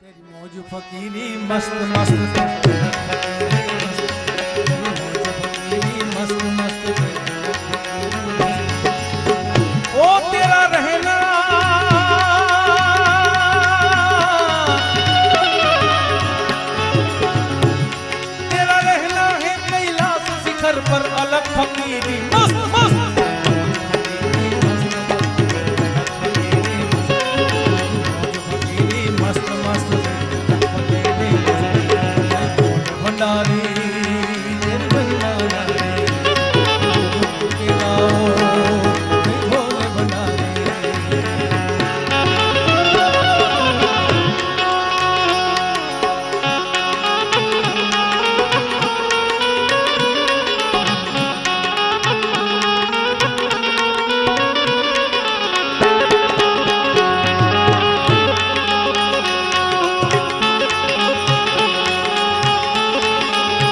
तेरी मौज फकीरी मस्त मस्त मस्त मस्त ओ तेरा रहना है कैलाश शिखर पर अलग फकीरी मस्त मस्त मस्त